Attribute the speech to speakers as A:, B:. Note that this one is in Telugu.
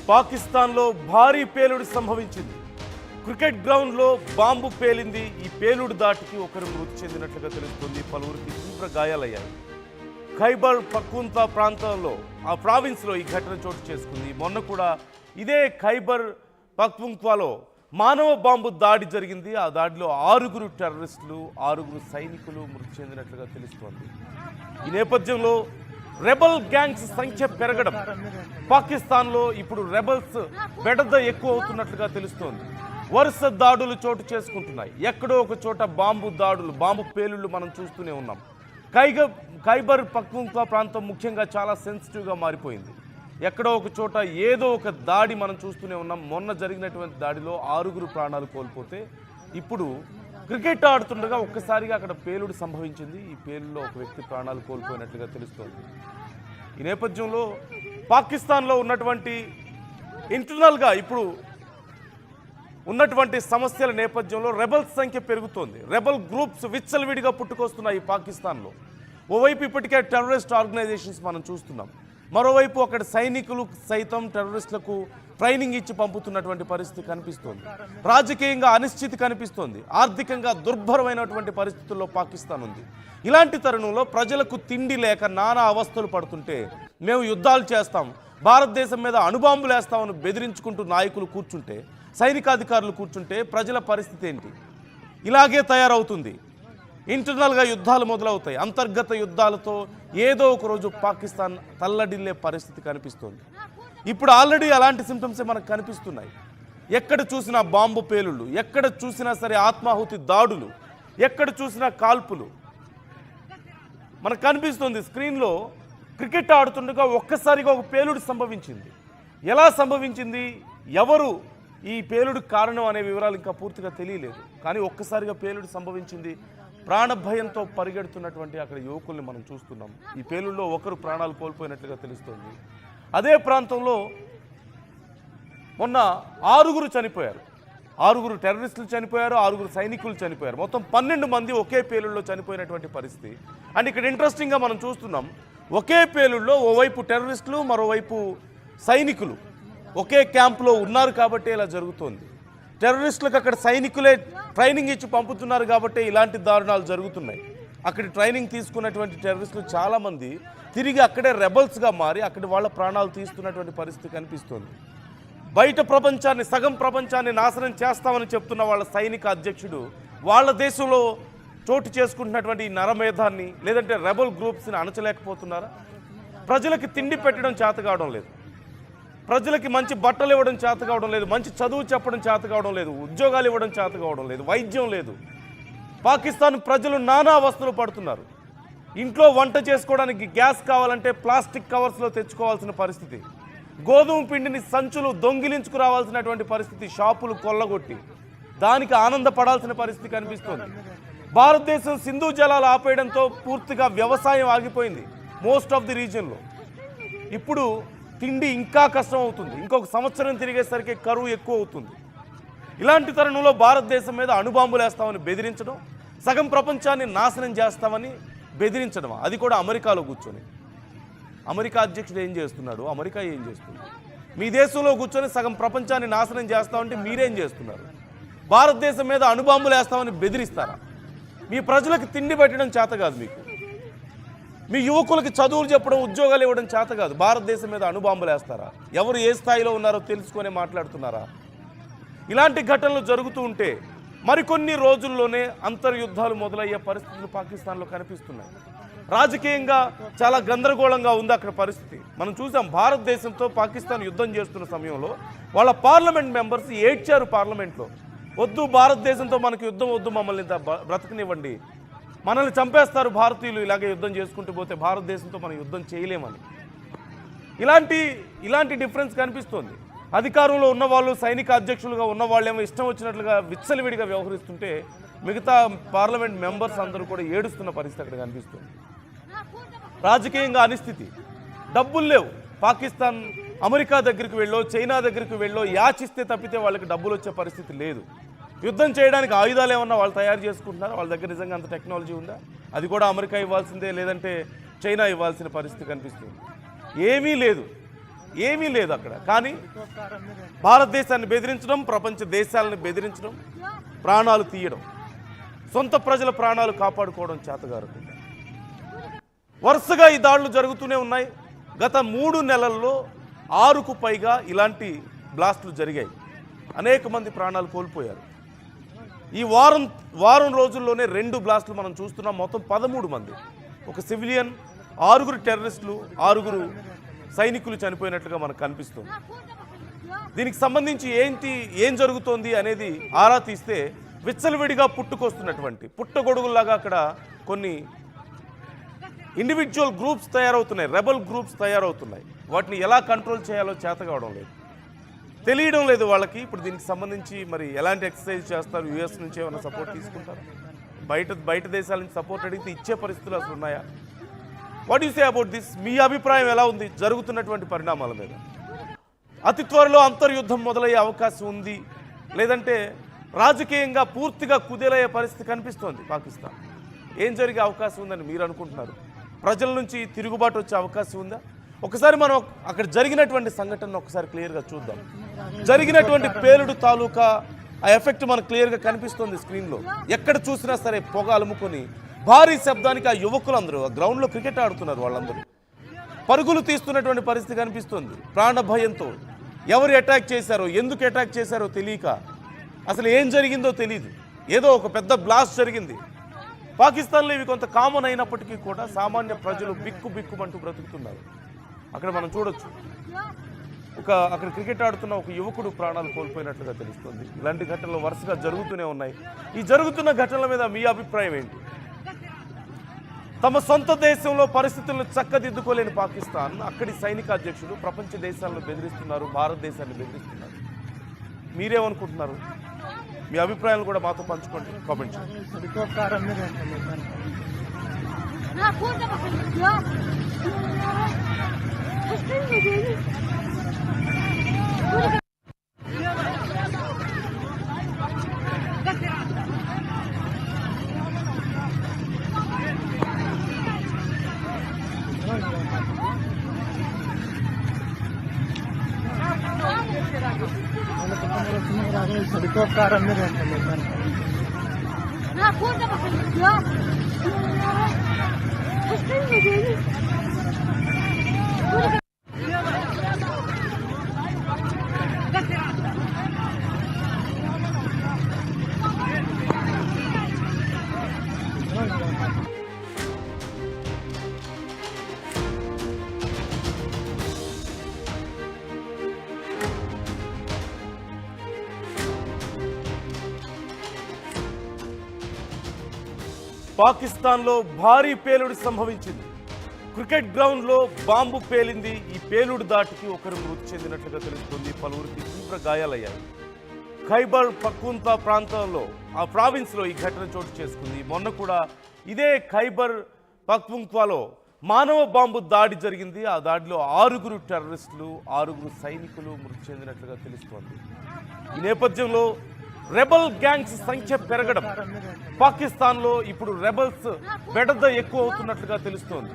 A: పాకిస్తాన్లో భారీ పేలుడు సంభవించింది. క్రికెట్ గ్రౌండ్లో బాంబు పేలింది. ఈ పేలుడు దాటికి ఒకరు మృతి చెందినట్లుగా తెలుస్తుంది. పలువురికి తీవ్ర గాయాలయ్యాయి. ఖైబర్ పఖ్తూన్ఖ్వా ప్రాంతంలో ఆ ప్రావిన్స్లో ఈ ఘటన చోటు చేసుకుంది. మొన్న కూడా ఇదే ఖైబర్ పఖ్తూన్ఖ్వాలో మానవ బాంబు దాడి జరిగింది. ఆ దాడిలో 6 టెర్రరిస్టులు 6 సైనికులు మృతి చెందినట్లుగా తెలుస్తోంది. ఈ నేపథ్యంలో రెబల్ గ్యాంగ్స్ సంఖ్య పెరగడం, పాకిస్తాన్లో ఇప్పుడు రెబల్స్ బెడద ఎక్కువ అవుతున్నట్లుగా తెలుస్తోంది. వరుస దాడులు చోటు చేసుకుంటున్నాయి. ఎక్కడో ఒక చోట బాంబు దాడులు, బాంబు పేలుళ్లు మనం చూస్తూనే ఉన్నాం. ఖైబర్ పఖ్తూన్ఖ్వా ప్రాంతం ముఖ్యంగా చాలా సెన్సిటివ్గా మారిపోయింది. ఎక్కడో ఒక చోట ఏదో ఒక దాడి మనం చూస్తూనే ఉన్నాం. మొన్న జరిగినటువంటి దాడిలో 6 ప్రాణాలు కోల్పోతే ఇప్పుడు క్రికెట్ ఆడుతుండగా ఒక్కసారిగా అక్కడ పేలుడు సంభవించింది. ఈ పేలుడులో ఒక వ్యక్తి ప్రాణాలు కోల్పోయినట్లుగా తెలుస్తోంది. ఈ నేపథ్యంలో పాకిస్తాన్లో ఉన్నటువంటి ఇంటర్నల్గా ఇప్పుడు ఉన్నటువంటి సమస్యల నేపథ్యంలో రెబల్స్ సంఖ్య పెరుగుతోంది. రెబల్ గ్రూప్స్ విచ్చలవిడిగా పుట్టుకొస్తున్నాయి పాకిస్తాన్లో. ఓవైపు ఇప్పటికే టెర్రరిస్ట్ ఆర్గనైజేషన్స్ మనం చూస్తున్నాం. మరోవైపు అక్కడ సైనికులు సైతం టెర్రరిస్టులకు ట్రైనింగ్ ఇచ్చి పంపుతున్నటువంటి పరిస్థితి కనిపిస్తోంది. రాజకీయంగా అనిశ్చితి కనిపిస్తోంది. ఆర్థికంగా దుర్భరమైనటువంటి పరిస్థితుల్లో పాకిస్తాన్ ఉంది. ఇలాంటి తరుణంలో ప్రజలకు తిండి లేక నానా అవస్థలు పడుతుంటే మేము యుద్ధాలు చేస్తాం, భారతదేశం మీద అణుబాంబులు వేస్తామని బెదిరించుకుంటూ నాయకులు కూర్చుంటే, సైనికాధికారులు కూర్చుంటే ప్రజల పరిస్థితి ఏంటి? ఇలాగే తయారవుతుంది. ఇంటర్నల్గా యుద్ధాలు మొదలవుతాయి. అంతర్గత యుద్ధాలతో ఏదో ఒక రోజు పాకిస్తాన్ తల్లడిల్లే పరిస్థితి కనిపిస్తోంది. ఇప్పుడు ఆల్రెడీ అలాంటి సింప్టమ్సే మనకు కనిపిస్తున్నాయి. ఎక్కడ చూసినా బాంబు పేలుళ్ళు, ఎక్కడ చూసినా సరే ఆత్మాహుతి దాడులు, ఎక్కడ చూసినా కాల్పులు మనకు కనిపిస్తుంది. స్క్రీన్లో క్రికెట్ ఆడుతుండగా ఒక్కసారిగా ఒక పేలుడు సంభవించింది. ఎలా సంభవించింది, ఎవరు ఈ పేలుడు కారణం అనే వివరాలు ఇంకా పూర్తిగా తెలియలేదు. కానీ ఒక్కసారిగా పేలుడు సంభవించింది. ప్రాణభయంతో పరిగెడుతున్నటువంటి అక్కడ యువకుల్ని మనం చూస్తున్నాం. ఈ పేలుడులో ఒకరు ప్రాణాలు కోల్పోయినట్లుగా తెలుస్తోంది. అదే ప్రాంతంలో మొన్న 6 చనిపోయారు. 6 టెర్రరిస్టులు చనిపోయారు, 6 సైనికులు చనిపోయారు. మొత్తం 12 మంది ఒకే పేలుడులో చనిపోయినటువంటి పరిస్థితి. అండ్ ఇక్కడ ఇంట్రెస్టింగ్గా మనం చూస్తున్నాం, ఒకే పేలుడులో ఓవైపు టెర్రరిస్టులు, మరోవైపు సైనికులు ఒకే క్యాంప్లో ఉన్నారు కాబట్టి ఇలా జరుగుతోంది. టెర్రరిస్టులకు అక్కడ సైనికులే ట్రైనింగ్ ఇచ్చి పంపుతున్నారు కాబట్టి ఇలాంటి దారుణాలు జరుగుతున్నాయి. అక్కడ ట్రైనింగ్ తీసుకున్నటువంటి టెర్రరిస్టులు చాలామంది తిరిగి అక్కడే రెబల్స్గా మారి అక్కడి వాళ్ళ ప్రాణాలు తీస్తున్నటువంటి పరిస్థితి కనిపిస్తోంది. బయట ప్రపంచాన్ని, సగం ప్రపంచాన్ని నాశనం చేస్తామని చెప్తున్న వాళ్ళ సైనిక అధ్యక్షుడు వాళ్ళ దేశంలో చోటు చేసుకుంటున్నటువంటి ఈ నరమేధాన్ని లేదంటే రెబల్ గ్రూప్స్ని అణచలేకపోతున్నారా? ప్రజలకి తిండి పెట్టడం చేత కావడం లేదు, ప్రజలకి మంచి బట్టలు ఇవ్వడం చేత కావడం లేదు, మంచి చదువు చెప్పడం చేత కావడం లేదు, ఉద్యోగాలు ఇవ్వడం చేత కావడం లేదు, వైద్యం లేదు. పాకిస్తాన్ ప్రజలు నానా అవస్థలు పడుతున్నారు. ఇంట్లో వంట చేసుకోవడానికి గ్యాస్ కావాలంటే ప్లాస్టిక్ కవర్స్లో తెచ్చుకోవాల్సిన పరిస్థితి, గోధుమ పిండిని సంచులు దొంగిలించుకురావాల్సినటువంటి పరిస్థితి, షాపులు కొల్లగొట్టి దానికి ఆనందపడాల్సిన పరిస్థితి కనిపిస్తోంది. భారతదేశం సింధు జలాలు ఆపేయడంతో పూర్తిగా వ్యవసాయం ఆగిపోయింది మోస్ట్ ఆఫ్ ది రీజియన్లో. ఇప్పుడు తిండి ఇంకా కష్టం అవుతుంది. ఇంకొక సంవత్సరం తిరిగేసరికి కరువు ఎక్కువ అవుతుంది. ఇలాంటి తరుణంలో భారతదేశం మీద అణుబాంబులు వేస్తామని బెదిరించడం, సగం ప్రపంచాన్ని నాశనం చేస్తామని బెదిరించడం, అది కూడా అమెరికాలో కూర్చొని. అమెరికా అధ్యక్షుడు ఏం చేస్తున్నాడు, అమెరికా ఏం చేస్తుంది? మీ దేశంలో కూర్చొని సగం ప్రపంచాన్ని నాశనం చేస్తామంటే మీరేం చేస్తున్నారు? భారతదేశం మీద అణుబాంబులు వేస్తామని బెదిరిస్తారా? మీ ప్రజలకు తిండి పెట్టడం చేత కాదు మీకు, మీ యువకులకి చదువులు చెప్పడం, ఉద్యోగాలు ఇవ్వడం చేత కాదు, భారతదేశం మీద అణుబాంబులు వేస్తారా? ఎవరు ఏ స్థాయిలో ఉన్నారో తెలుసుకొని మాట్లాడుతున్నారా? ఇలాంటి ఘటనలు జరుగుతూ ఉంటే మరికొన్ని రోజుల్లోనే అంతర్యుద్ధాలు మొదలయ్యే పరిస్థితులు పాకిస్తాన్లో కనిపిస్తున్నాయి. రాజకీయంగా చాలా గందరగోళంగా ఉంది అక్కడ పరిస్థితి. మనం చూసాం, భారతదేశంతో పాకిస్తాన్ యుద్ధం చేస్తున్న సమయంలో వాళ్ళ పార్లమెంట్ మెంబర్స్ ఏడ్చారు పార్లమెంట్లో. వద్దు, భారతదేశంతో మనకు యుద్ధం వద్దు, మమ్మల్ని బ్రతకనివ్వండి, మనల్ని చంపేస్తారు భారతీయులు ఇలాగే యుద్ధం చేసుకుంటూ పోతే, భారతదేశంతో మనం యుద్ధం చేయలేమని. ఇలాంటి డిఫరెన్స్ కనిపిస్తోంది. అధికారంలో ఉన్నవాళ్ళు, సైనిక అధ్యక్షులుగా ఉన్నవాళ్ళేమో ఇష్టం వచ్చినట్లుగా విచ్చలవిడిగా వ్యవహరిస్తుంటే మిగతా పార్లమెంట్ మెంబర్స్ అందరూ కూడా ఏడుస్తున్న పరిస్థితి అక్కడ కనిపిస్తుంది. రాజకీయంగా అనిశ్చితి, డబ్బులు లేవు. పాకిస్తాన్ అమెరికా దగ్గరికి వెళ్ళో, చైనా దగ్గరికి వెళ్ళో యాచిస్తే తప్పితే వాళ్ళకి డబ్బులు వచ్చే పరిస్థితి లేదు. యుద్ధం చేయడానికి ఆయుధాలు ఏమన్నా వాళ్ళు తయారు చేసుకుంటున్నారా? వాళ్ళ దగ్గర నిజంగా అంత టెక్నాలజీ ఉందా? అది కూడా అమెరికా ఇవ్వాల్సిందే, లేదంటే చైనా ఇవ్వాల్సిన పరిస్థితి కనిపిస్తుంది. ఏమీ లేదు. ఏమీ లేదు అక్కడ. కానీ భారతదేశాన్ని బెదిరించడం, ప్రపంచ దేశాలను బెదిరించడం, ప్రాణాలు తీయడం, సొంత ప్రజల ప్రాణాలు కాపాడుకోవడం చేతగారు. వరుసగా ఈ దాడులు జరుగుతూనే ఉన్నాయి. గత 3 నెలల్లో 6కు పైగా ఇలాంటి బ్లాస్టులు జరిగాయి. అనేక మంది ప్రాణాలు కోల్పోయారు. ఈ వారం రోజుల్లోనే 2 బ్లాస్టులు మనం చూస్తున్నాం. మొత్తం 13 మంది, ఒక సివిలియన్, 6 టెర్రరిస్టులు, 6 సైనికులు చనిపోయినట్లుగా మనకు కనిపిస్తుంది. దీనికి సంబంధించి ఏం జరుగుతోంది అనేది ఆరా తీస్తే విచ్చలవిడిగా పుట్టుకొస్తున్నటువంటి పుట్టగొడుగుల్లాగా అక్కడ కొన్ని ఇండివిజువల్ గ్రూప్స్ తయారవుతున్నాయి, రెబల్ గ్రూప్స్ తయారవుతున్నాయి. వాటిని ఎలా కంట్రోల్ చేయాలో చేత కావడం లేదు, తెలియడం లేదు వాళ్ళకి. ఇప్పుడు దీనికి సంబంధించి మరి ఎలాంటి ఎక్సర్సైజ్ చేస్తారు? యూఎస్ నుంచి ఏమైనా సపోర్ట్ తీసుకుంటారు? బయట దేశాల నుంచి సపోర్ట్ అడిగితే ఇచ్చే పరిస్థితులు అసలు ఉన్నాయా? What you say about this? మీ అభిప్రాయం ఎలా ఉంది జరుగుతున్నటువంటి పరిణామాల మీద? అతి త్వరలో అంతర్యుద్ధం మొదలయ్యే అవకాశం ఉంది, లేదంటే రాజకీయంగా పూర్తిగా కుదేలయ్యే పరిస్థితి కనిపిస్తోంది పాకిస్తాన్. ఏం జరిగే అవకాశం ఉందని మీరు అనుకుంటున్నారు? ప్రజల నుంచి తిరుగుబాటు వచ్చే అవకాశం ఉందా? ఒకసారి మనం అక్కడ జరిగినటువంటి సంఘటనను ఒకసారి క్లియర్గా చూద్దాం. జరిగినటువంటి పేలుడు తాలూకా ఆ ఎఫెక్ట్ మనకు క్లియర్గా కనిపిస్తుంది స్క్రీన్లో. ఎక్కడ చూసినా సరే పొగ అలుముకొని భారీ శబ్దానికి ఆ యువకులందరూ ఆ గ్రౌండ్లో క్రికెట్ ఆడుతున్నారు. వాళ్ళందరూ పరుగులు తీస్తున్నటువంటి పరిస్థితి కనిపిస్తుంది. ప్రాణ భయంతో ఎవరు అటాక్ చేశారో, ఎందుకు అటాక్ చేశారో తెలియక, అసలు ఏం జరిగిందో తెలియదు. ఏదో ఒక పెద్ద బ్లాస్ట్ జరిగింది. పాకిస్తాన్లో ఇవి కొంత కామన్ అయినప్పటికీ కూడా సామాన్య ప్రజలు బిక్కుమంటూ బ్రతుకుతున్నారు. అక్కడ మనం చూడొచ్చు, అక్కడ క్రికెట్ ఆడుతున్న ఒక యువకుడు ప్రాణాలు కోల్పోయినట్లుగా తెలుస్తుంది. ఇలాంటి ఘటనలు వరుసగా జరుగుతూనే ఉన్నాయి. ఈ జరుగుతున్న ఘటనల మీద మీ అభిప్రాయం ఏంటి? తమ సొంత దేశంలో పరిస్థితులను చక్కదిద్దుకోలేని పాకిస్తాన్ అక్కడి సైనిక అధ్యక్షుడు ప్రపంచ దేశాలను బెదిరిస్తున్నారు, భారతదేశాన్ని బెదిరిస్తున్నారు. మీరేమనుకుంటున్నారు? మీ అభిప్రాయాలు కూడా మాతో పంచుకోండి, కామెంట్ చేయండి. పాకిస్తాన్లో భారీ పేలుడు సంభవించింది. క్రికెట్ గ్రౌండ్లో బాంబు పేలింది. ఈ పేలుడు దాటికి ఒకరు మృతి చెందినట్లుగా తెలుస్తుంది. పలువురికి తీవ్ర గాయాలయ్యాయి. ఖైబర్ పఖ్తూన్ఖ్వా ప్రాంతంలో, ఆ ప్రావిన్స్లో ఈ ఘటన చోటు చేసుకుంది. మొన్న కూడా ఇదే ఖైబర్ పఖ్తూన్ఖ్వాలో మానవ బాంబు దాడి జరిగింది. ఆ దాడిలో 6 టెర్రరిస్టులు, 6 సైనికులు మృతి చెందినట్లుగా తెలుస్తోంది. ఈ నేపథ్యంలో రెబల్ గ్యాంగ్స్ సంఖ్య పెరగడం, పాకిస్తాన్లో ఇప్పుడు రెబల్స్ బెడద ఎక్కువ అవుతున్నట్లుగా తెలుస్తోంది.